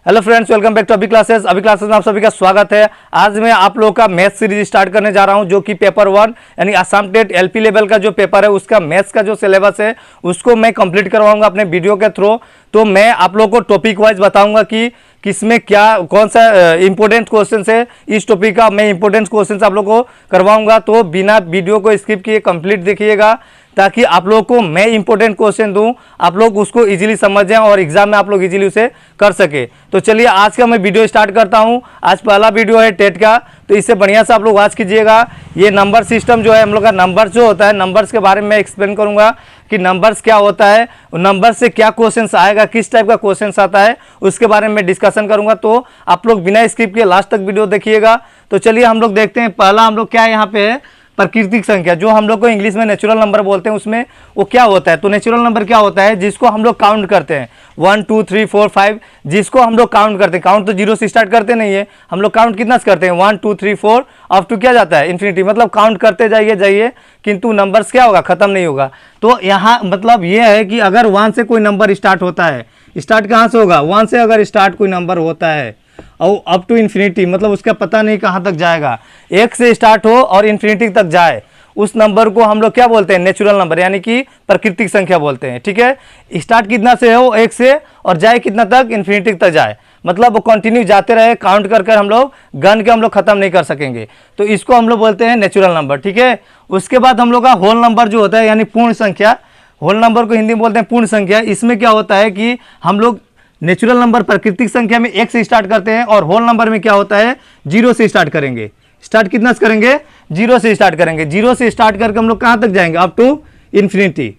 Hello friends, welcome back to Abhi classes. Abhi classes में आप सभी का स्वागत है। आज मैं आप लोगों का मैथ सीरीज स्टार्ट करने जा रहा हूं, जो कि पेपर 1 यानी असम टेट एलपी लेवल का जो पेपर है उसका मैथ्स का जो सिलेबस है उसको मैं कंप्लीट करवाऊंगा अपने वीडियो के थ्रू। तो मैं आप लोगों को टॉपिक वाइज बताऊंगा कि किसमें क्या कौन सा इंपॉर्टेंट क्वेश्चन है। इस टॉपिक का मैं इंपॉर्टेंट क्वेश्चन आप लोगों को करवाऊंगा, तो बिना वीडियो को स्किप किए कंप्लीट देखिएगा ताकि आप लोग को मैं इंपॉर्टेंट क्वेश्चन दूं, आप लोग उसको इजीली समझ जाएं और एग्जाम में आप लोग इजीली उसे कर सके। तो चलिए आज का मैं वीडियो स्टार्ट करता हूं। आज पहला वीडियो है टेट का, तो इससे बढ़िया से आप लोग वॉच कीजिएगा। ये नंबर सिस्टम जो है हम लोग का, नंबर जो होता है, नंबर्स के बारे में मैं एक्सप्लेन करूंगा कि नंबर्स क्या होता है, नंबर से क्या क्वेश्चन आएगा, किस टाइप का क्वेश्चन आता है, उसके बारे में मैं डिस्कशन करूंगा। तो आप लोग बिना स्किप किए लास्ट तक वीडियो देखिएगा। तो चलिए हम लोग देखते हैं। पहला हम लोग क्या है यहाँ पे है, प्राकृतिक संख्या, जो हम लोग को इंग्लिश में नेचुरल नंबर बोलते हैं, उसमें वो क्या होता है। तो नेचुरल नंबर क्या होता है, जिसको हम लोग काउंट करते हैं 1 2 3 4 5, जिसको हम लोग काउंट करते हैं। काउंट तो जीरो से स्टार्ट करते नहीं है, हम लोग काउंट कितना से करते हैं 1 2 3 4 अप टू क्या जाता है इन्फिनिटी। मतलब काउंट करते जाइए किंतु नंबर्स क्या होगा, खत्म नहीं होगा। तो यहाँ मतलब ये है कि अगर 1 से कोई नंबर स्टार्ट होता है, स्टार्ट कहाँ से होगा, 1 से अगर स्टार्ट कोई नंबर होता है और अप टू इन्फिनिटी, मतलब उसका पता नहीं कहाँ तक जाएगा, 1 से स्टार्ट हो और इन्फिनिटी तक जाए, उस नंबर को हम लोग क्या बोलते हैं, नेचुरल नंबर यानी कि प्राकृतिक संख्या बोलते हैं। ठीक है, स्टार्ट कितना से हो 1 से और जाए कितना तक, इन्फिनिटी तक जाए, मतलब वो कंटिन्यू जाते रहे, काउंट कर कर हम लोग गन के हम लोग खत्म नहीं कर सकेंगे। तो इसको हम लोग बोलते हैं नेचुरल नंबर। ठीक है, उसके बाद हम लोग का होल नंबर जो होता है यानी पूर्ण संख्या, होल नंबर को हिंदी में बोलते हैं पूर्ण संख्या। इसमें क्या होता है कि हम लोग नेचुरल नंबर प्राकृतिक संख्या में 1 से स्टार्ट करते हैं और होल नंबर में क्या होता है 0 से स्टार्ट करेंगे। स्टार्ट कितना से करेंगे, 0 से स्टार्ट करेंगे। 0 से स्टार्ट करके हम लोग कहां तक जाएंगे, up to infinity,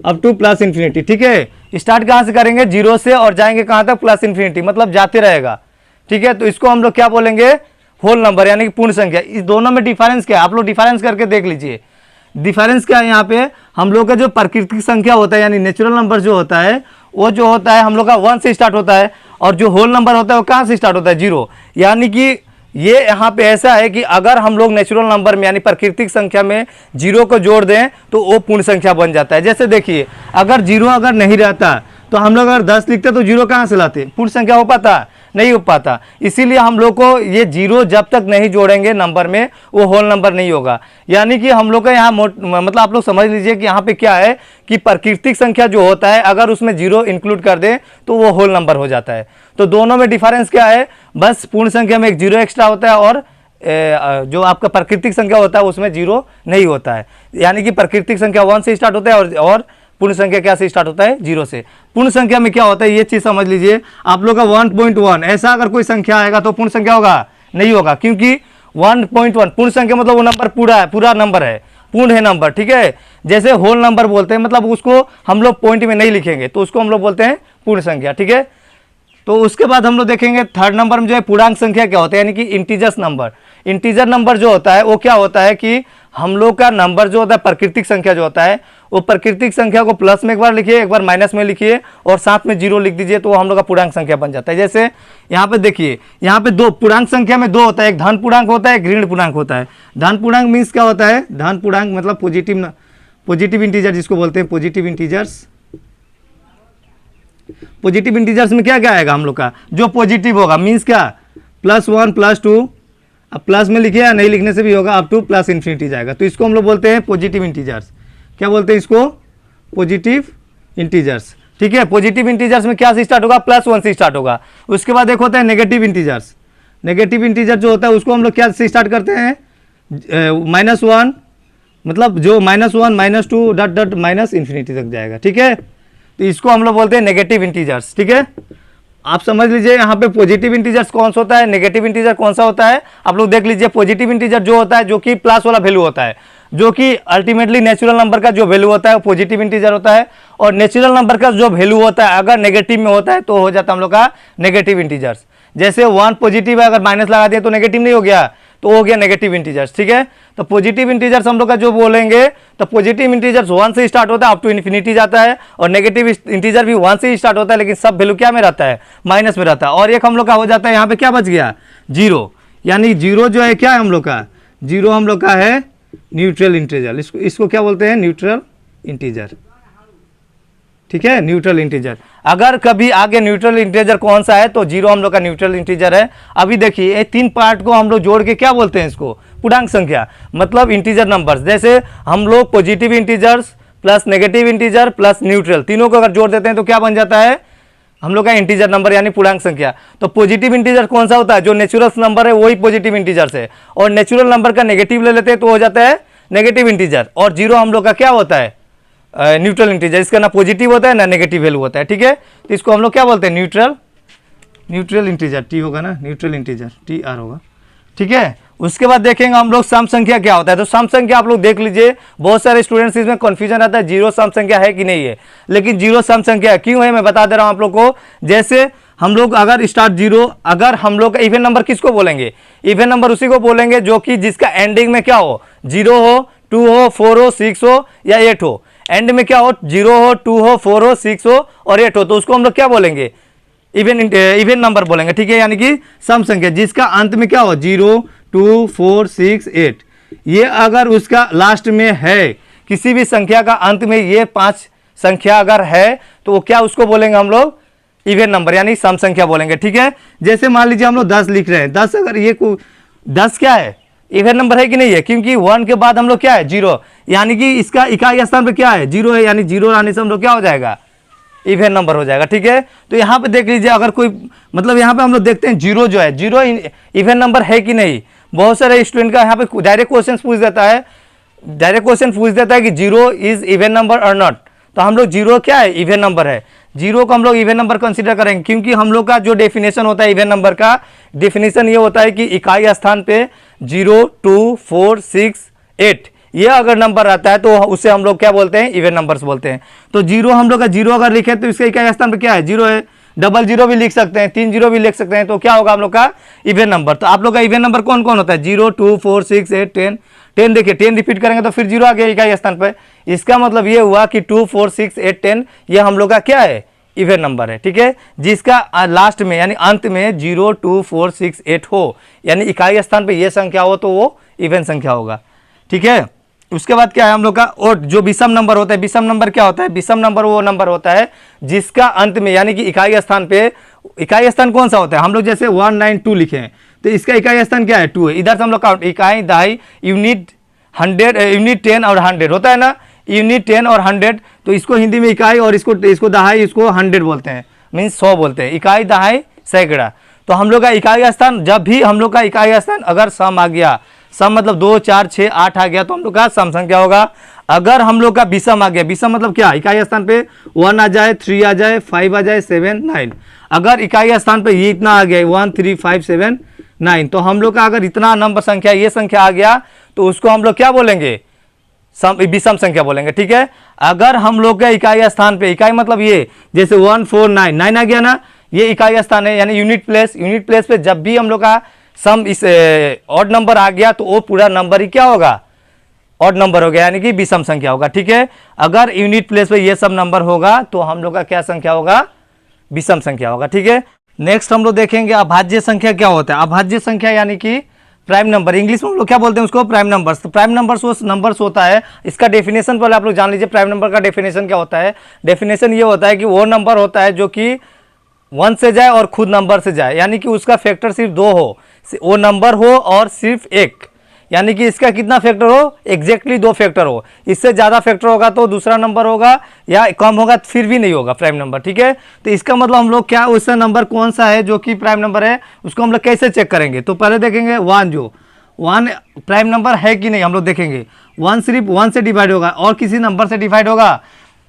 up to plus infinity. ठीक है, स्टार्ट कहां से करेंगे 0 से और जाएंगे कहां तक, प्लस इन्फिनिटी, मतलब जाते रहेगा। ठीक है, तो इसको हम लोग क्या बोलेंगे, होल नंबर यानी कि पूर्ण संख्या। इस दोनों में डिफरेंस क्या है, आप लोग डिफरेंस करके देख लीजिए। डिफरेंस क्या है यहाँ पे, हम लोग का जो प्राकृतिक संख्या होता है यानी नेचुरल नंबर जो होता है, वो जो होता है हम लोग का 1 से स्टार्ट होता है, और जो होल नंबर होता है वो कहाँ से स्टार्ट होता है, 0। यानी कि ये यहाँ पे ऐसा है कि अगर हम लोग नेचुरल नंबर में यानी प्राकृतिक संख्या में 0 को जोड़ दें तो वो पूर्ण संख्या बन जाता है। जैसे देखिए, अगर 0 अगर नहीं रहता तो हम लोग अगर 10 लिखते तो 0 कहाँ से लाते, पूर्ण संख्या हो पाता, नहीं हो पाता। इसीलिए हम लोग को ये 0 जब तक नहीं जोड़ेंगे नंबर में, वो होल नंबर नहीं होगा। यानी कि हम लोग का यहाँ मतलब आप लोग समझ लीजिए कि यहाँ पे क्या है कि प्राकृतिक संख्या जो होता है अगर उसमें 0 इंक्लूड कर दें तो वो होल नंबर हो जाता है। तो दोनों में डिफरेंस क्या है, बस पूर्ण संख्या में एक 0 एक्स्ट्रा होता है और जो आपका प्राकृतिक संख्या होता है उसमें 0 नहीं होता है। यानी कि प्राकृतिक संख्या 1 से स्टार्ट होता है और पूर्ण संख्या क्या से स्टार्ट होता है, 0 से। पूर्ण संख्या में क्या होता है ये चीज समझ लीजिए आप लोग का 1.1 ऐसा अगर कोई संख्या आएगा तो पूर्ण संख्या होगा, नहीं होगा, क्योंकि 1.1 पूर्ण संख्या मतलब वो नंबर पूरा है, पूरा नंबर है, पूर्ण है नंबर। ठीक है, जैसे होल नंबर बोलते हैं, मतलब उसको हम लोग पॉइंट में नहीं लिखेंगे तो उसको हम लोग बोलते हैं पूर्ण संख्या। ठीक है, तो उसके बाद हम लोग देखेंगे थर्ड नंबर में जो है पूर्णांक संख्या क्या होता है, यानी कि इंटीजर्स नंबर। इंटीजर नंबर जो होता है वो क्या होता है कि हम लोग का नंबर जो होता है प्राकृतिक संख्या जो होता है, वो प्राकृतिक संख्या को प्लस में एक बार लिखिए, एक बार माइनस में लिखिए और साथ में 0 लिख दीजिए, तो वो हम लोग का पूर्णांक संख्या बन जाता है। जैसे यहाँ पे देखिए, यहाँ पे दो पूर्णांक संख्या में 2 होता है, एक धन पूर्णांक होता है, एक ऋण पूर्णांक होता है। धन पूर्णांक मीन्स क्या होता है, धन पूर्णांक मतलब पॉजिटिव इंटीजर जिसको बोलते हैं पॉजिटिव इंटीजर्स। पॉजिटिव इंटीजर्स में क्या क्या आएगा हम लोग का, जो पॉजिटिव होगा मीन्स क्या, +1 +2, अब प्लस में लिखिए या नहीं लिखने से भी होगा, अप टू प्लस इन्फिनिटी जाएगा। तो इसको हम लोग बोलते हैं पॉजिटिव इंटीजर्स। क्या बोलते हैं इसको, पॉजिटिव इंटीजर्स। ठीक है, पॉजिटिव इंटीजर्स में क्या से स्टार्ट होगा, +1 से स्टार्ट होगा। उसके बाद एक होता है नेगेटिव इंटीजर्स। नेगेटिव इंटीजर जो होता है उसको हम लोग क्या से स्टार्ट करते हैं, -1, मतलब जो -1 -2 डॉट डॉट माइनस इन्फिनिटी तक जाएगा। ठीक है, तो इसको हम लोग बोलते हैं नेगेटिव इंटीजर्स। ठीक है, आप समझ लीजिए यहाँ पे पॉजिटिव इंटीजर्स कौन सा होता है, नेगेटिव इंटीजर कौन सा होता है, आप लोग देख लीजिए। पॉजिटिव इंटीजर जो होता है जो कि प्लस वाला वैल्यू होता है, जो कि अल्टीमेटली नेचुरल नंबर का जो वैल्यू होता है वो पॉजिटिव इंटीजर होता है, और नेचुरल नंबर का जो वैल्यू होता है अगर नेगेटिव में होता है तो हो जाता है हम लोग का नेगेटिव इंटीजर्स। जैसे 1 पॉजिटिव है, अगर माइनस लगा दिया तो नेगेटिव नहीं हो गया, तो हो गया नेगेटिव इंटीजर्स। ठीक है, तो पॉजिटिव इंटीजर्स हम लोग का जो बोलेंगे, तो पॉजिटिव इंटीजर्स 1 से स्टार्ट होता है, अप टू इन्फिनिटी जाता है, और नेगेटिव इंटीजर भी 1 से स्टार्ट होता है, लेकिन सब वैल्यू क्या में रहता है, माइनस में रहता है। और एक हम लोग का हो जाता है यहाँ पे क्या बच गया, 0, यानी 0 जो है क्या है हम लोग का, 0 हम लोग का है न्यूट्रल इंटीजर। इसको क्या बोलते हैं, न्यूट्रल इंटीजर। ठीक है, न्यूट्रल इंटीजर। अगर कभी आगे न्यूट्रल इंटीजर कौन सा है तो 0 हम लोग का न्यूट्रल इंटीजर है। अभी देखिए ये 3 पार्ट को हम लोग जोड़ के क्या बोलते हैं, इसको पूर्णांक संख्या, मतलब इंटीजर नंबर्स। जैसे हम लोग positive integers plus negative integer plus neutral, तीनों को अगर जोड़ देते हैं तो क्या बन जाता है हम लोग का इंटीजर नंबर यानी पूर्णांक संख्या। तो पॉजिटिव इंटीजर कौन सा होता है, जो नेचुरल नंबर है वही पॉजिटिव इंटीजर है, और नेचुरल नंबर का नेगेटिव ले लेते हैं तो हो जाता है नेगेटिव इंटीजर। और 0 हम लोग का क्या होता है, न्यूट्रल इंटीजर, इसका ना पॉजिटिव होता है ना नेगेटिव वैल्यू होता है। ठीक है, तो इसको हम लोग क्या बोलते हैं, न्यूट्रल इंटीजर, टी होगा ना, न्यूट्रल इंटीजर TR होगा। ठीक है, उसके बाद देखेंगे हम लोग सम संख्या क्या होता है। तो सम संख्या आप लोग देख लीजिए, बहुत सारे स्टूडेंट्स इसमें कंफ्यूजन आता है 0 सम संख्या है कि नहीं है, लेकिन 0 सम संख्या क्यों है मैं बता दे रहा हूं आप लोग को। जैसे हम लोग अगर स्टार्ट 0, अगर हम लोग का इवन नंबर किसको बोलेंगे, इवन नंबर उसी को बोलेंगे जो कि जिसका एंडिंग में क्या हो, 0 हो, 2 हो, 4 हो, 6 हो या 8 हो। एंड में क्या हो, 0 हो, 2 हो, 4 हो, 6 हो और 8 हो, तो उसको हम लोग क्या बोलेंगे, इवन नंबर बोलेंगे। ठीक है, यानी कि सम संख्या जिसका अंत में क्या हो, 0, 2, 4, 6, 8, ये अगर उसका लास्ट में है, किसी भी संख्या का अंत में ये 5 संख्या अगर है तो वो क्या उसको बोलेंगे हम लोग, इवन नंबर यानी सम संख्या बोलेंगे। ठीक है, जैसे मान लीजिए हम लोग 10 लिख रहे हैं, 10 अगर ये 10 क्या है, इवन नंबर है कि नहीं है, क्योंकि 1 के बाद हम लोग क्या है 0, यानी कि इसका इकाई स्थान पे क्या है 0 है, यानी 0 आने से हम लोग क्या हो जाएगा, इवन नंबर हो जाएगा। ठीक है, तो यहाँ पे देख लीजिए, अगर कोई मतलब यहाँ पे हम लोग देखते हैं 0 जो है, 0 इवन नंबर है कि नहीं। बहुत सारे स्टूडेंट का यहाँ पे डायरेक्ट क्वेश्चन पूछ देता है कि 0 इज इवन नंबर और नॉट। तो हम लोग 0 क्या है, इवन नंबर है, 0 को हम लोग इवन नंबर कंसीडर करेंगे, क्योंकि हम लोग का जो डेफिनेशन होता है इवन नंबर का, डेफिनेशन ये होता है कि इकाई स्थान पे 0, 2, 4, 6, 8 ये अगर नंबर आता है तो उसे हम लोग क्या बोलते हैं, इवन नंबर्स बोलते हैं। तो 0 हम लोग का 0 अगर लिखे तो इसके इकाई स्थान पे क्या है, 0 है, 00 भी लिख सकते हैं, 30 भी लिख सकते हैं, तो क्या होगा हम लोग का इवन नंबर। तो आप लोग का इवन नंबर कौन कौन होता है, 0, 2, 4, 6, 8, 10, 10 देखिए 10 रिपीट करेंगे तो फिर 0 आ गया इकाई स्थान पर। इसका मतलब ये हुआ कि 2, 4, 6, 8, 10 ये हम लोग का क्या है, इवन नंबर है। ठीक है, जिसका लास्ट में यानी अंत में 0, 2, 4, 6, 8 हो, यानी इकाई स्थान पे ये संख्या हो तो वो इवन संख्या होगा। ठीक है, उसके बाद क्या है हम लोग का, और जो विषम नंबर होता है, विषम नंबर क्या होता है, विषम नंबर वो नंबर होता है जिसका अंत में यानी कि इकाई स्थान पे, इकाई स्थान कौन सा होता है, हम लोग जैसे 192 लिखे हैं तो इसका इकाई स्थान क्या है, 2 है। इधर से हम लोग काउंट, इकाई, दहाई, यूनिट, 100, यूनिट 10 और 100 होता है ना, यूनिट 10 और 100, तो इसको हिंदी में इकाई और इसको दहाई, इसको 100 बोलते हैं, मीन्स 100 बोलते हैं, इकाई, दहाई, सैकड़ा। तो हम लोग का इकाई स्थान, जब भी हम लोग का इकाई स्थान अगर सम आ गया, सम मतलब 2, 4, 6, 8 आ गया तो हम लोग का सम संख्या होगा। अगर हम लोग का विषम आ गया, विषम मतलब क्या, इकाई स्थान पे 1 आ जाए, 3 आ जाए, 5 आ जाए, 7, 9, अगर इकाई स्थान पे ये इतना आ गया 1, 3, 5, 7, 9, तो हम लोग का अगर इतना नंबर संख्या ये संख्या आ गया तो उसको हम लोग क्या बोलेंगे, विषम संख्या बोलेंगे। ठीक है, अगर हम लोग का इकाई स्थान पे, इकाई मतलब ये जैसे 1, 4, 9, 9 आ गया ना, ये इकाई स्थान है यानी यूनिट प्लेस पे जब भी हम लोग का सम इस ऑड नंबर आ गया तो वो पूरा नंबर ही क्या होगा, ऑड नंबर हो गया, यानी कि विषम संख्या होगा। ठीक है, अगर यूनिट प्लेस पे ये सब नंबर होगा तो हम लोग का क्या संख्या होगा, विषम संख्या होगा। ठीक है, नेक्स्ट हम लोग देखेंगे अभाज्य संख्या क्या होता है। अभाज्य संख्या यानी कि प्राइम नंबर, इंग्लिश में हम लोग क्या बोलते हैं उसको, प्राइम नंबर्स। तो प्राइम नंबर्स वो नंबर्स होता है, इसका डेफिनेशन पहले आप लोग जान लीजिए। प्राइम नंबर का डेफिनेशन क्या होता है, डेफिनेशन ये होता है कि वो नंबर होता है जो कि 1 से जाए और खुद नंबर से जाए, यानी कि उसका फैक्टर सिर्फ 2 हो, वो नंबर हो और सिर्फ 1, यानी कि इसका कितना फैक्टर हो, एग्जैक्टली 2 फैक्टर हो। इससे ज़्यादा फैक्टर होगा तो दूसरा नंबर होगा, या कम होगा फिर भी नहीं होगा प्राइम नंबर। ठीक है, तो इसका मतलब हम लोग क्या, उसका नंबर कौन सा है जो कि प्राइम नंबर है, उसको हम लोग कैसे चेक करेंगे। तो पहले देखेंगे 1, जो 1 प्राइम नंबर है कि नहीं हम लोग देखेंगे। 1 सिर्फ 1 से डिवाइड होगा और किसी नंबर से डिवाइड होगा,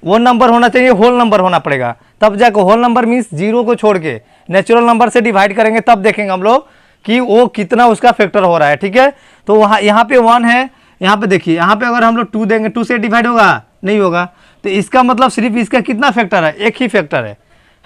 वो नंबर होना चाहिए, होल नंबर होना पड़ेगा, तब जाकर होल नंबर मीन्स 0 को छोड़ के नेचुरल नंबर से डिवाइड करेंगे, तब देखेंगे हम लोग कि वो कितना उसका फैक्टर हो रहा है। ठीक है, तो वहाँ यहाँ पे 1 है, यहाँ पे देखिए, यहाँ पे अगर हम लोग 2 देंगे, 2 से डिवाइड होगा, नहीं होगा, तो इसका मतलब सिर्फ इसका कितना फैक्टर है, एक ही फैक्टर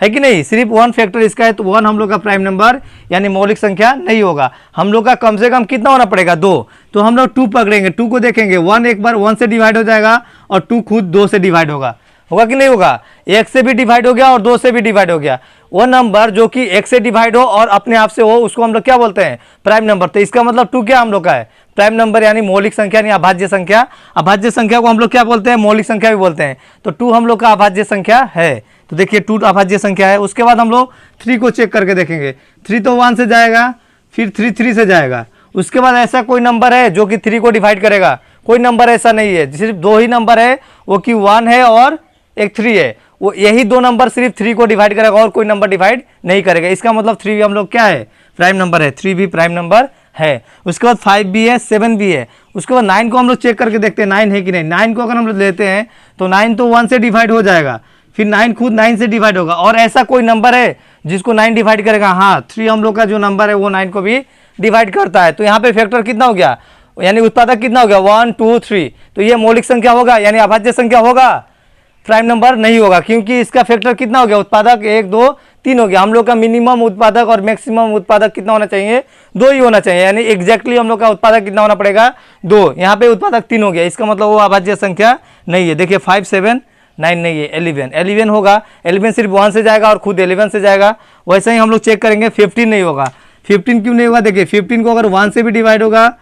है कि नहीं, सिर्फ 1 फैक्टर इसका है, तो 1 हम लोग का प्राइम नंबर यानी मौलिक संख्या नहीं होगा। हम लोग का कम से कम कितना होना पड़ेगा, 2, तो हम लोग 2 पकड़ेंगे, 2 को देखेंगे, 1 एक बार 1 से डिवाइड हो जाएगा और 2 खुद 2 से डिवाइड होगा, होगा कि नहीं होगा? एक से भी डिवाइड हो गया और दो से भी डिवाइड हो गया। वो नंबर जो कि एक से डिवाइड हो और अपने आप से हो उसको हम लोग क्या बोलते हैं? Prime number. तो इसका मतलब 2 क्या हम लोग का है? प्राइम नंबर यानी मौलिक संख्या यानी अभाज्य संख्या। अभाज्य संख्या को हम लोग क्या बोलते हैं? मौलिक संख्या भी बोलते हैं। तो 2 हम लोग का अभाज्य संख्या है। तो देखिए 2 अभाज्य संख्या है। उसके बाद हम लोग 3 को चेक करके देखेंगे। 3 तो 1 से जाएगा, फिर 3 3 से जाएगा। उसके बाद ऐसा कोई नंबर है जो कि 3 को डिवाइड करेगा? कोई नंबर ऐसा नहीं है। सिर्फ 2 ही नंबर है, वो कि 1 है और एक 3 है। वो यही 2 नंबर सिर्फ 3 को डिवाइड करेगा और कोई नंबर डिवाइड नहीं करेगा। इसका मतलब 3 भी हम लोग क्या है? प्राइम नंबर है। 3 भी प्राइम नंबर है। उसके बाद 5 भी है, 7 भी है। उसके बाद 9 को हम लोग चेक करके देखते हैं 9 है कि नहीं। 9 को अगर हम लोग लेते हैं तो 9 तो 1 से डिवाइड हो जाएगा, फिर 9 खुद 9 से डिवाइड होगा। और ऐसा कोई नंबर है जिसको 9 डिवाइड करेगा? हाँ, 3 हम लोग का जो नंबर है वो 9 को भी डिवाइड करता है। तो यहाँ पे फैक्टर कितना हो गया, यानी उत्पादक कितना हो गया? 1 2 3। तो ये मौलिक संख्या होगा यानी अभाज्य संख्या होगा? प्राइम नंबर नहीं होगा, क्योंकि इसका फैक्टर कितना हो गया? उत्पादक 1 2 3 हो गया। हम लोग का मिनिमम उत्पादक और मैक्सिमम उत्पादक कितना होना चाहिए? 2 ही होना चाहिए। यानी एग्जैक्टली हम लोग का उत्पादक कितना होना पड़ेगा? 2। यहाँ पे उत्पादक 3 हो गया। इसका मतलब वो अभाज्य संख्या नहीं है। देखिए 5 7 9 नहीं है, 11 होगा। 11 सिर्फ 1 से जाएगा और खुद 11 से जाएगा। वैसे ही हम लोग चेक करेंगे 15 नहीं होगा। 15 क्यों नहीं होगा? देखिए 15 को अगर 1 से भी डिवाइड होगा,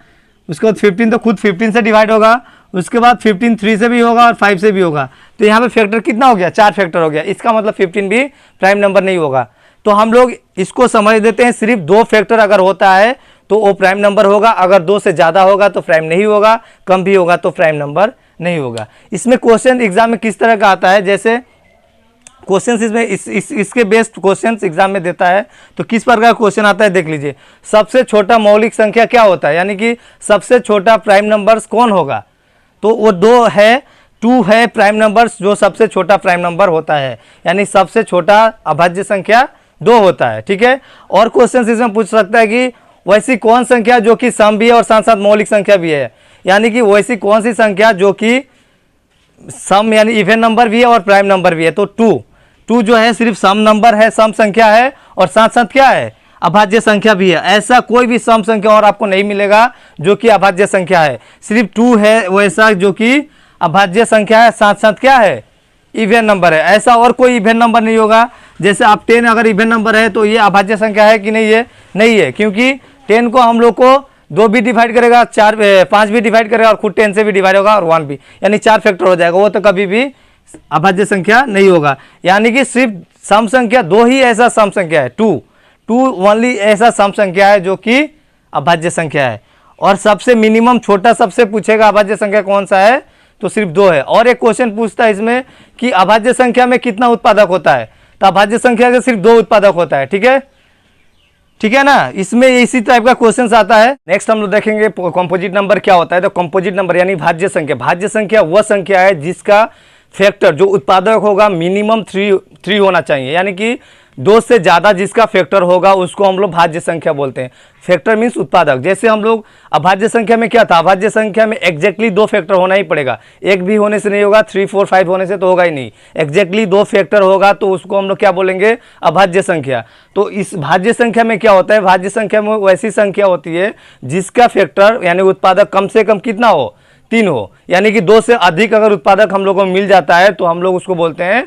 उसके बाद 15 तो खुद 15 से डिवाइड होगा। उसके बाद 15 3 से भी होगा और 5 से भी होगा। तो यहाँ पे फैक्टर कितना हो गया? 4 फैक्टर हो गया। इसका मतलब 15 भी प्राइम नंबर नहीं होगा। तो हम लोग इसको समझ देते हैं, सिर्फ 2 फैक्टर अगर होता है तो वो प्राइम नंबर होगा। अगर 2 से ज़्यादा होगा तो प्राइम नहीं होगा, कम भी होगा तो प्राइम नंबर नहीं होगा। इसमें क्वेश्चन एग्जाम में किस तरह का आता है, जैसे क्वेश्चन इसमें इसके बेस्ड क्वेश्चन एग्जाम में देता है तो किस प्रकार क्वेश्चन आता है देख लीजिए। सबसे छोटा मौलिक संख्या क्या होता है, यानी कि सबसे छोटा प्राइम नंबर्स कौन होगा? तो वो 2 है, 2 है प्राइम नंबर्स जो सबसे छोटा प्राइम नंबर होता है। यानी सबसे छोटा अभाज्य संख्या 2 होता है। ठीक है। और क्वेश्चन इसमें पूछ सकता है कि वैसी कौन संख्या जो कि सम भी है और साथ साथ मौलिक संख्या भी है, यानी कि वैसी कौन सी संख्या जो कि सम यानी इवन नंबर भी है और प्राइम नंबर भी है। तो 2 जो है सिर्फ सम नंबर है, सम संख्या है और साथ साथ क्या है? अभाज्य संख्या भी है। ऐसा कोई भी सम संख्या और आपको नहीं मिलेगा जो कि अभाज्य संख्या है। सिर्फ 2 है वैसा जो कि अभाज्य संख्या है, साथ साथ क्या है? इवन नंबर है। ऐसा और कोई इवन नंबर नहीं होगा। जैसे आप 10 अगर इवन नंबर है तो ये अभाज्य संख्या है कि नहीं है? नहीं है, क्योंकि 10 को हम लोग को 2 भी डिवाइड करेगा, 5 भी डिवाइड करेगा और खुद 10 से भी डिवाइड होगा और 1 भी, यानी 4 फैक्टर हो जाएगा। वो तो कभी भी अभाज्य संख्या नहीं होगा। यानी कि सिर्फ सम संख्या 2 ही ऐसा सम संख्या है, 2 ओनली ऐसा सम संख्या है जो कि अभाज्य संख्या है। और सबसे मिनिमम छोटा सबसे पूछेगा अभाज्य संख्या कौन सा है, तो सिर्फ 2 है। और एक क्वेश्चन पूछता है इसमें कि अभाज्य संख्या में कितना उत्पादक होता है, तो अभाज्य संख्या के सिर्फ 2 उत्पादक होता है। ठीक है, ठीक है ना। इसमें इसी टाइप का क्वेश्चन आता है। नेक्स्ट हम लोग देखेंगे कंपोजिट नंबर क्या होता है। तो कंपोजिट नंबर यानी भाज्य संख्या। भाज्य संख्या वह संख्या है जिसका फैक्टर जो उत्पादक होगा मिनिमम 3 होना चाहिए, यानी कि 2 से ज़्यादा जिसका फैक्टर होगा उसको हम लोग भाज्य संख्या बोलते हैं। फैक्टर मीन्स उत्पादक। जैसे हम लोग अभाज्य संख्या में क्या था, अभाज्य संख्या में एग्जैक्टली 2 फैक्टर होना ही पड़ेगा। एक भी होने से नहीं होगा, 3 4 5 होने से तो होगा ही नहीं। एग्जैक्टली 2 फैक्टर होगा तो उसको हम लोग क्या बोलेंगे? अभाज्य संख्या। तो इस भाज्य संख्या में क्या होता है? भाज्य संख्या में वैसी संख्या होती है जिसका फैक्टर यानी उत्पादक कम से कम कितना हो? 3 हो। यानी कि 2 से अधिक अगर उत्पादक हम लोग को मिल जाता है तो हम लोग उसको बोलते हैं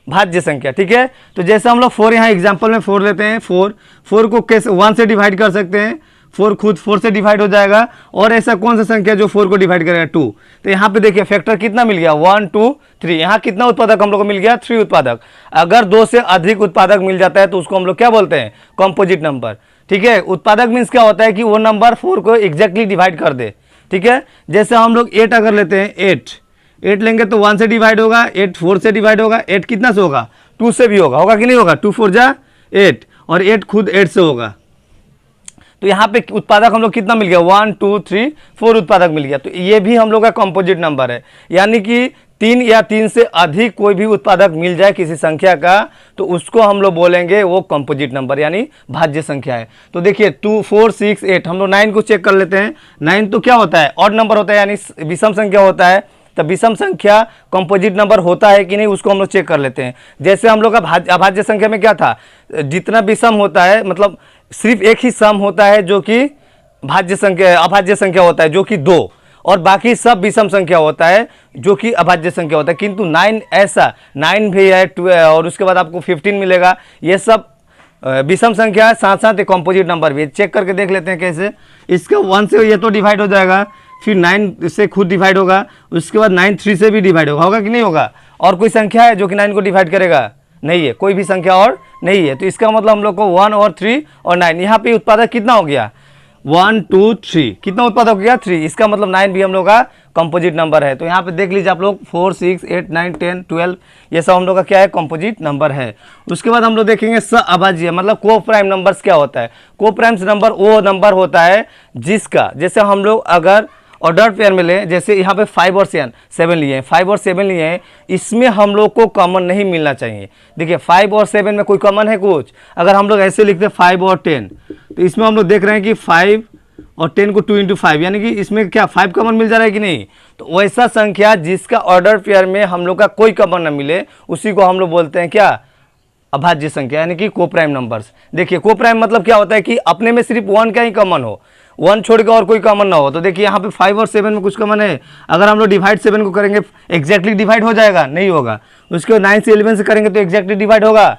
भाज्य संख्या। ठीक है। तो जैसे हम लोग 4 यहाँ एग्जांपल में 4 लेते हैं, 4 को कैसे 1 से डिवाइड कर सकते हैं? 4 खुद 4 से डिवाइड हो जाएगा। और ऐसा कौन सा संख्या जो 4 को डिवाइड करेगा? 2। तो यहाँ पे देखिए फैक्टर कितना मिल गया? 1 2 3। यहाँ कितना उत्पादक हम लोग को मिल गया? 3 उत्पादक। अगर 2 से अधिक उत्पादक मिल जाता है तो उसको हम लोग क्या बोलते हैं? Composite number. ठीक है। उत्पादक मीन्स क्या होता है कि वो नंबर 4 को एग्जैक्टली डिवाइड कर दे। ठीक है। जैसे हम लोग 8 अगर लेते हैं, 8 लेंगे तो 1 से डिवाइड होगा, 8 4 से डिवाइड होगा, 8 कितना से होगा? 2 से भी होगा। होगा कि नहीं होगा? 2 4 जा 8 और 8 खुद 8 से होगा। तो यहाँ पे उत्पादक हम लोग कितना मिल गया? 1 2 3 4 उत्पादक मिल गया। तो ये भी हम लोग का कंपोजिट नंबर है। यानी कि 3 या 3 से अधिक कोई भी उत्पादक मिल जाए किसी संख्या का तो उसको हम लोग बोलेंगे वो कंपोजिट नंबर यानी भाज्य संख्या है। तो देखिए 2 4 6 8। हम लोग 9 को चेक कर लेते हैं। 9 तो क्या होता है? ऑड नंबर होता है, यानी विषम संख्या होता है। तो विषम संख्या कंपोजिट नंबर होता है कि नहीं उसको हम लोग चेक कर लेते हैं। जैसे हम लोग का अभाज्य संख्या में क्या था? जितना विषम होता है मतलब सिर्फ एक ही सम होता है जो कि भाज्य संख्या अभाज्य संख्या होता है जो कि 2। और बाकी सब विषम संख्या होता है जो कि अभाज्य संख्या होता है। किंतु 9 ऐसा 9 भी है, 12 और उसके बाद आपको 15 मिलेगा, ये सब विषम संख्या है, साथ साथ एक कॉम्पोजिट नंबर भी है। चेक करके देख लेते हैं कैसे। इसका 1 से ये तो डिवाइड हो जाएगा, फिर 9 से खुद डिवाइड होगा, उसके बाद 9 3 से भी डिवाइड होगा कि नहीं होगा? और कोई संख्या है जो कि 9 को डिवाइड करेगा? नहीं है, कोई भी संख्या और नहीं है। तो इसका मतलब हम लोग को 1 और 3 और 9, यहाँ पे उत्पादक कितना हो गया? 1 2 3, कितना उत्पादक हो गया? 3। इसका मतलब 9 भी हम लोग का कंपोजिट नंबर है। तो यहाँ पे देख लीजिए आप लोग 4 6 8 9 10 12, ये सब हम लोग का क्या है? कंपोजिट नंबर है। उसके बाद हम लोग देखेंगे अभाज्य, मतलब को प्राइम नंबर्स क्या होता है? को प्राइम नंबर वो नंबर होता है जिसका, जैसे हम लोग अगर ऑर्डर पेयर में लें, जैसे यहाँ पे 5 और 7 लिए हैं, 5 और 7 लिए हैं, इसमें हम लोग को कॉमन नहीं मिलना चाहिए। देखिए 5 और 7 में कोई कॉमन है कुछ? अगर हम लोग ऐसे लिखते हैं 5 और 10, तो इसमें हम लोग देख रहे हैं कि 5 और 10 को 2 × 5, यानी कि इसमें क्या 5 कॉमन मिल जा रहा है कि नहीं? तो वैसा संख्या जिसका ऑर्डर पेयर में हम लोग का कोई कॉमन न मिले, उसी को हम लोग बोलते हैं क्या? अभाज्य संख्या, यानी कि को प्राइम नंबर्स। देखिए को प्राइम मतलब क्या होता है कि अपने में सिर्फ 1 का ही कॉमन हो, 1 छोड़ के और कोई कॉमन ना हो। तो देखिए यहाँ पे 5 और 7 में कुछ कॉमन है। अगर हम लोग डिवाइड 7 को करेंगे एग्जैक्टली डिवाइड हो जाएगा? नहीं होगा। उसके बाद 9 से 11 से करेंगे तो एग्जैक्टली डिवाइड होगा?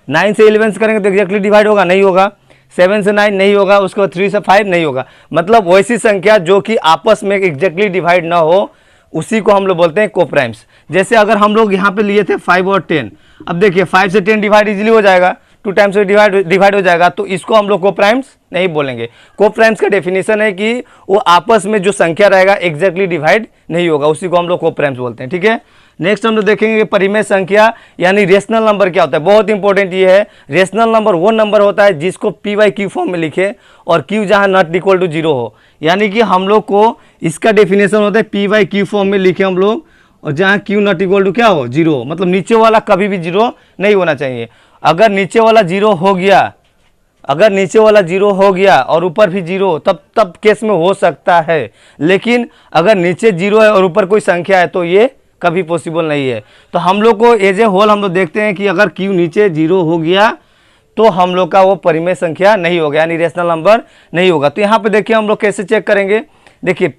9 से 11 से करेंगे तो एग्जैक्टली डिवाइड होगा? नहीं होगा। 7 से 9 नहीं होगा। उसके बाद 3 से 5 नहीं होगा। मतलब वैसी संख्या जो कि आपस में एग्जैक्टली डिवाइड ना हो, उसी को हम लोग बोलते हैं कोप्राइम्स। जैसे अगर हम लोग यहाँ पे लिए थे 5 और 10, अब देखिए 5 से 10 डिवाइड इजीली हो जाएगा, 2 टाइम्स से डिवाइड हो जाएगा, तो इसको हम लोग कोप्राइम्स नहीं बोलेंगे। कोप्राइम्स का डेफिनेशन है कि वो आपस में जो संख्या रहेगा एग्जैक्टली डिवाइड नहीं होगा, उसी को हम लोग कोप्राइम्स बोलते हैं। ठीक है, नेक्स्ट हम लोग देखेंगे कि परिमेय संख्या यानी रेशनल नंबर क्या होता है। बहुत इंपॉर्टेंट ये है, रेशनल नंबर वो नंबर होता है जिसको p/q फॉर्म में लिखे और q जहाँ नॉट इक्वल टू 0 हो। यानी कि हम लोग को इसका डेफिनेशन होता है p/q फॉर्म में लिखे हम लोग, और जहाँ q नॉट इक्वल टू क्या हो? 0, मतलब नीचे वाला कभी भी 0 नहीं होना चाहिए। अगर नीचे वाला 0 हो गया, अगर नीचे वाला 0 हो गया और ऊपर भी 0, तब केस में हो सकता है। लेकिन अगर नीचे 0 है और ऊपर कोई संख्या है तो ये कभी पॉसिबल नहीं है। तो हम लोग को एज ए होल हम लोग देखते हैं कि अगर q नीचे 0 हो गया तो हम लोग का वो परिमेय संख्या नहीं होगा, यानी रेशनल नंबर नहीं होगा। तो यहाँ पे देखिए हम लोग कैसे चेक करेंगे। देखिए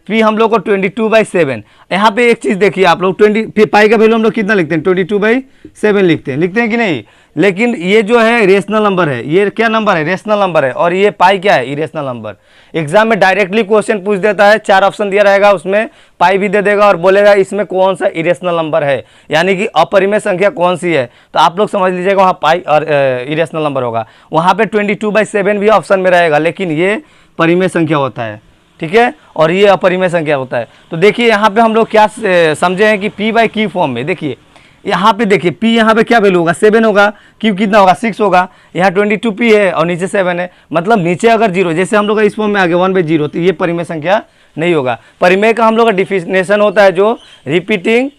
p हम लोग को 22/7, यहाँ पे एक चीज़ देखिए आप लोग, 20 पाई का वैल्यू हम लोग कितना लिखते हैं? 22/7 लिखते हैं कि नहीं? लेकिन ये जो है रेशनल नंबर है, ये क्या नंबर है? रेशनल नंबर है। और ये पाई क्या है? Irrational number. एग्जाम में डायरेक्टली क्वेश्चन पूछ देता है, 4 ऑप्शन दिया रहेगा, उसमें पाई भी दे देगा और बोलेगा इसमें कौन सा इरेशनल नंबर है, यानी कि अपरिमेय संख्या कौन सी है। तो आप लोग समझ लीजिएगा वहाँ पाई और इरेशनल नंबर होगा। वहाँ पे 22/7 भी ऑप्शन में रहेगा, लेकिन ये परिमेय संख्या होता है। ठीक है, और ये अपरिमेय संख्या होता है। तो देखिए यहाँ पे हम लोग क्या समझे हैं कि p/q फॉर्म में, देखिए यहाँ पे देखिए p यहाँ पे क्या वैल्यू होगा? 7 होगा, q कितना होगा? 6 होगा। यहाँ 22p है और नीचे 7 है, मतलब नीचे अगर 0, जैसे हम लोग का इस फॉर्म में आ गया 1/0, तो ये परिमेय संख्या नहीं होगा। परिमेय का हम लोग का डिफिनेशन होता है जो रिपीटिंग,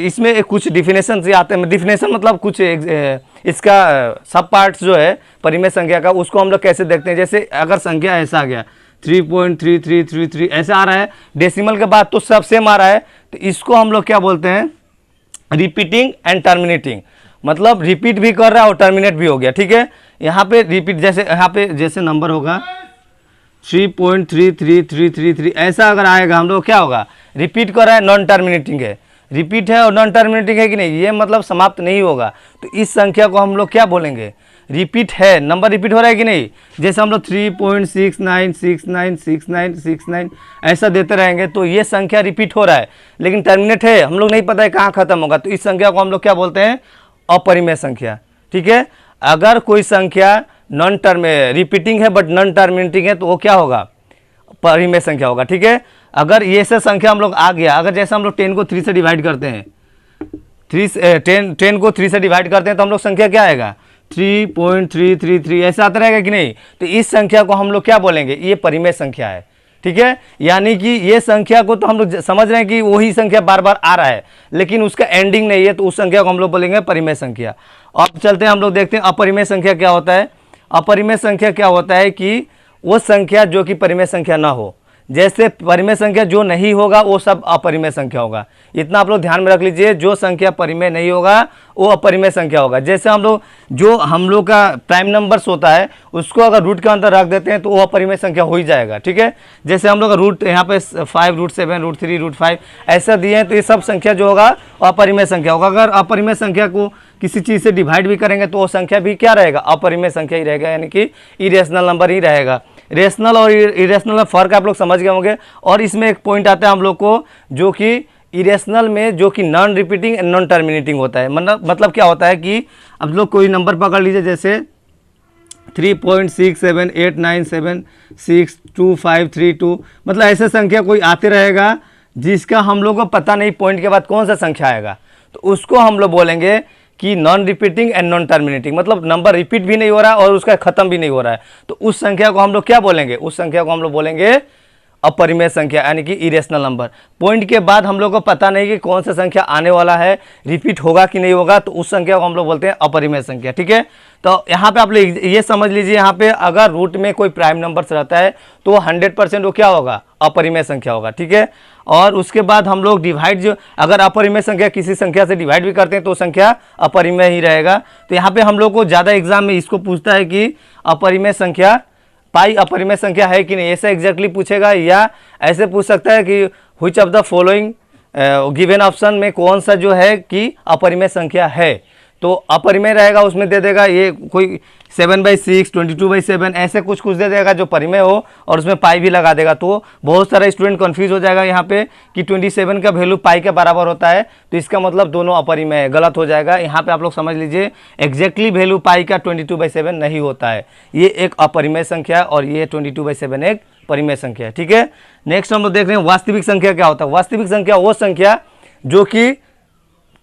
इसमें कुछ डिफिनेशन से आते हैं। डिफिनेशन मतलब कुछ इसका सब पार्ट्स जो है परिमेय संख्या का, उसको हम लोग कैसे देखते हैं। जैसे अगर संख्या ऐसा आ गया 3.3333 ऐसा आ रहा है, डेसिमल के बाद तो सब सेम आ रहा है, तो इसको हम लोग क्या बोलते हैं? रिपीटिंग एंड टर्मिनेटिंग, मतलब रिपीट भी कर रहा है और टर्मिनेट भी हो गया। ठीक है, यहाँ पे रिपीट, जैसे यहाँ पे जैसे नंबर होगा 3.33333 ऐसा अगर आएगा, हम लोग क्या होगा? रिपीट कर रहा है, नॉन टर्मिनेटिंग है। रिपीट है और नॉन टर्मिनेटिंग है कि नहीं, ये मतलब समाप्त नहीं होगा। तो इस संख्या को हम लोग क्या बोलेंगे? रिपीट है, नंबर रिपीट हो रहा है कि नहीं। जैसे हम लोग 3.69696969 ऐसा देते रहेंगे तो ये संख्या रिपीट हो रहा है, लेकिन टर्मिनेट है, हम लोग नहीं पता है कहाँ खत्म होगा। तो इस संख्या को हम लोग क्या बोलते हैं? अपरिमेय संख्या। ठीक है, अगर कोई संख्या नॉन रिपीटिंग है बट नॉन टर्मिनेटिंग है तो वो क्या होगा? परिमेय संख्या होगा। ठीक है, अगर ये से संख्या हम लोग आ गया, अगर जैसे हम लोग 10 को 3 से डिवाइड करते हैं, 10 को 3 से डिवाइड करते हैं तो हम लोग संख्या क्या आएगा? 3.333 ऐसा आता रहेगा कि नहीं। तो इस संख्या को हम लोग क्या बोलेंगे? ये परिमेय संख्या है। ठीक है, यानी कि ये संख्या को तो हम लोग समझ रहे हैं कि वही संख्या बार बार आ रहा है, लेकिन उसका एंडिंग नहीं है, तो उस संख्या को हम लोग बोलेंगे परिमेय संख्या। अब चलते हैं, हम लोग देखते हैं अपरिमेय संख्या क्या होता है। अपरिमेय संख्या क्या होता है कि वो संख्या जो कि परिमेय संख्या ना हो। जैसे परिमेय संख्या जो नहीं होगा वो सब अपरिमेय संख्या होगा। इतना आप लोग ध्यान में रख लीजिए, जो संख्या परिमेय नहीं होगा वो अपरिमेय संख्या होगा। जैसे हम लोग का प्राइम नंबर्स होता है उसको अगर रूट के अंदर रख देते हैं तो वो अपरिमेय संख्या हो ही जाएगा, ठीक है। जैसे हम लोग का रूट यहाँ पे 5, √7, √3, √5 ऐसा दिए हैं, तो ये सब संख्या जो होगा अपरिमेय संख्या होगा। अगर अपरिमेय संख्या को किसी चीज़ से डिवाइड भी करेंगे तो वो संख्या भी क्या रहेगा, अपरिमेय संख्या ही रहेगा, यानी कि इरेशनल नंबर ही रहेगा। रेशनल और इरेशनल में फ़र्क आप लोग समझ गए होंगे। और इसमें एक पॉइंट आता है हम लोग को, जो कि इरेशनल में जो कि non repeating and non terminating होता है। मतलब क्या होता है कि अब लोग कोई नंबर पकड़ लीजिए, जैसे 3.67889762532, मतलब ऐसे संख्या कोई आते रहेगा जिसका हम लोग को पता नहीं पॉइंट के बाद कौन सा संख्या आएगा, तो उसको हम लोग बोलेंगे कि non repeating and non terminating, मतलब नंबर रिपीट भी नहीं हो रहा है और उसका खत्म भी नहीं हो रहा है, तो उस संख्या को हम लोग क्या बोलेंगे, उस संख्या को हम लोग बोलेंगे अपरिमेय संख्या, यानी कि इरेशनल नंबर। पॉइंट के बाद हम लोग को पता नहीं कि कौन सा संख्या आने वाला है, रिपीट होगा कि नहीं होगा, तो उस संख्या को हम लोग बोलते हैं अपरिमेय संख्या, ठीक है। तो यहाँ पे आप लोग ये समझ लीजिए, यहाँ पे अगर रूट में कोई प्राइम नंबर्स रहता है तो वो 100% वो क्या होगा, अपरिमेय संख्या होगा, ठीक है। और उसके बाद हम लोग डिवाइड, जो अगर अपरिमेय संख्या किसी संख्या से डिवाइड भी करते हैं तो संख्या अपरिमेय ही रहेगा। तो यहाँ पे हम लोग को ज़्यादा एग्जाम में इसको पूछता है कि अपरिमेय संख्या, पाई अपरिमेय संख्या है कि नहीं, ऐसा एग्जैक्टली पूछेगा, या ऐसे पूछ सकता है कि which of the following given option में कौन सा जो है कि अपरिमेय संख्या है, तो अपरिमेय रहेगा, उसमें दे देगा ये कोई 7/6, 22/7 ऐसे कुछ दे देगा जो परिमेय हो, और उसमें पाई भी लगा देगा। तो बहुत सारा स्टूडेंट कंफ्यूज हो जाएगा यहाँ पे कि 27 का वैल्यू पाई के बराबर होता है, तो इसका मतलब दोनों अपरिमेय है, गलत हो जाएगा। यहाँ पे आप लोग समझ लीजिए, एग्जैक्टली वैल्यू पाई का 22/7 नहीं होता है, ये एक अपरिमेय संख्या है और ये 22/7 एक परिमेय संख्या है, ठीक है। नेक्स्ट हम लोग देख रहे हैं वास्तविक संख्या क्या होता है। वास्तविक संख्या वो संख्या जो कि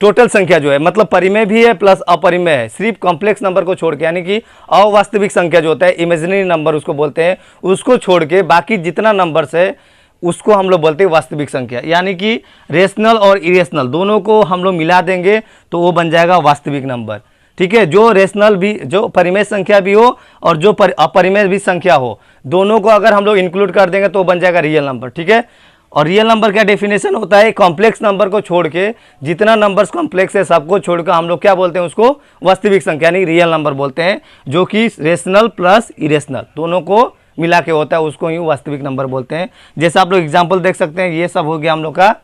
टोटल संख्या जो है, मतलब परिमेय भी है प्लस अपरिमेय है, सिर्फ कॉम्प्लेक्स नंबर को छोड़ के, यानी कि अवास्तविक संख्या जो होता है, इमेजिनरी नंबर उसको बोलते हैं, उसको छोड़ के बाकी जितना नंबर्स है उसको हम लोग बोलते हैं वास्तविक संख्या। यानी कि रेशनल और इरेशनल दोनों को हम लोग मिला देंगे तो वो बन जाएगा वास्तविक नंबर, ठीक है। जो रेशनल भी, जो परिमेय संख्या भी हो और जो अपरिमेय भी संख्या हो, दोनों को अगर हम लोग इंक्लूड कर देंगे तो बन जाएगा रियल नंबर, ठीक है। और रियल नंबर का डेफिनेशन होता है कॉम्प्लेक्स नंबर को छोड़ के, जितना नंबर्स कॉम्प्लेक्स है सबको छोड़कर हम लोग क्या बोलते हैं, उसको वास्तविक संख्या यानी रियल नंबर बोलते हैं, जो कि रेशनल प्लस इरेशनल दोनों को मिला के होता है, उसको ही वास्तविक नंबर बोलते हैं। जैसे आप लोग एग्जाम्पल देख सकते हैं, ये सब हो गया हम लोग का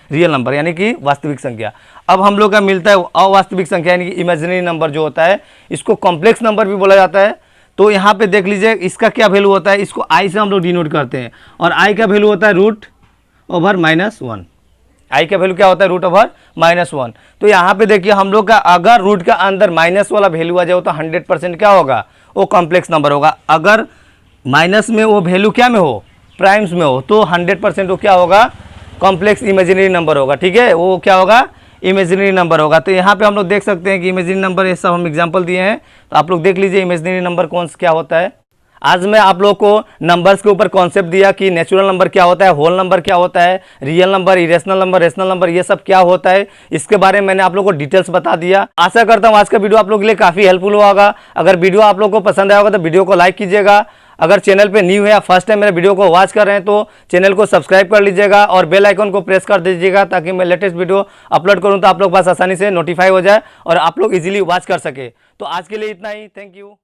रियल नंबर यानी कि वास्तविक संख्या। अब हम लोग का मिलता है अवास्तविक संख्या यानी कि इमेजिनरी नंबर जो होता है, इसको कॉम्प्लेक्स नंबर भी बोला जाता है। तो यहाँ पे देख लीजिए, इसका क्या वैल्यू होता है, इसको आई से हम लोग डिनोट करते हैं, और आई का वैल्यू होता है √/-1। आई का वैल्यू क्या होता है, √/-1। तो यहाँ पे देखिए हम लोग का अगर रूट का अंदर माइनस वाला वैल्यू आ जाए तो 100% क्या होगा, वो कॉम्प्लेक्स नंबर होगा। अगर माइनस में वो वैल्यू क्या में हो, प्राइम्स में हो, तो 100% वो क्या होगा, कॉम्प्लेक्स इमेजिनरी नंबर होगा, ठीक है, वो क्या होगा, इमेजिनरी नंबर होगा। तो यहाँ पे हम लोग देख सकते हैं कि इमेजिनरी नंबर, ये सब हम एग्जांपल दिए हैं, तो आप लोग देख लीजिए इमेजिनरी नंबर कौन सा क्या होता है। आज मैं आप लोग को नंबर्स के ऊपर कॉन्सेप्ट दिया कि नेचुरल नंबर क्या होता है, होल नंबर क्या होता है, real number, irrational number, rational number, ये सब क्या होता है, इसके बारे में मैंने आप लोग को डिटेल्स बता दिया। आशा करता हूँ आज का वीडियो आप लोग के लिए काफ़ी हेल्पफुल हुआ होगा। अगर वीडियो आप लोग को पसंद आया होगा तो वीडियो को लाइक कीजिएगा। अगर चैनल पे न्यू है या फर्स्ट टाइम मेरे वीडियो को वॉच कर रहे हैं तो चैनल को सब्सक्राइब कर लीजिएगा और बेल आइकन को प्रेस कर दीजिएगा, ताकि मैं लेटेस्ट वीडियो अपलोड करूं तो आप लोग पास आसानी से नोटिफाई हो जाए और आप लोग इजीली वॉच कर सके। तो आज के लिए इतना ही, थैंक यू।